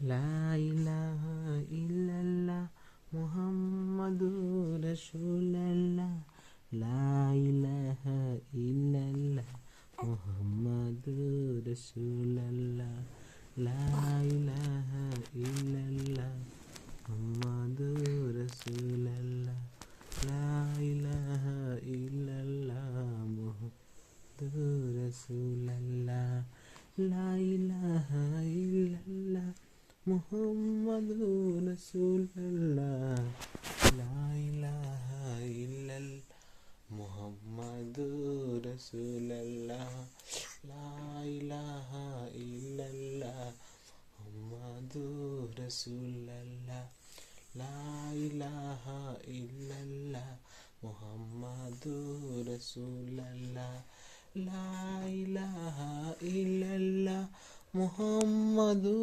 লা ইলাহা ইল্লাল্লাহ মুহাম্মাদুর রাসূলুল্লাহ। লা ইলাহা ইল্লাল্লাহ মুহাম্মাদুর রাসূলুল্লাহ। লা ইলাহা ইল্লাল্লাহ মুহাম্মাদুর রাসূলুল্লাহ। লা ইলাহা ইল্লাল্লাহ মুহাম্মাদুর রাসূলুল্লাহ। লা ইলাহা ইল্লাল্লাহ মুহাম্মাদুর রাসূলুল্লাহ। লা ইলাহা ইল্লাল্লাহ মুহাম্মাদুর রাসূলুল্লাহ। লা ইলাহা ইল্লাল্লাহ মুহাম্মাদুর রাসূলুল্লাহ। লা ইলাহা ইল্লাল্লাহ মুহাম্মাদুর রাসূলুল্লাহ। লা ইলাহা ইল্লাল্লাহ মুহাম্মাদুর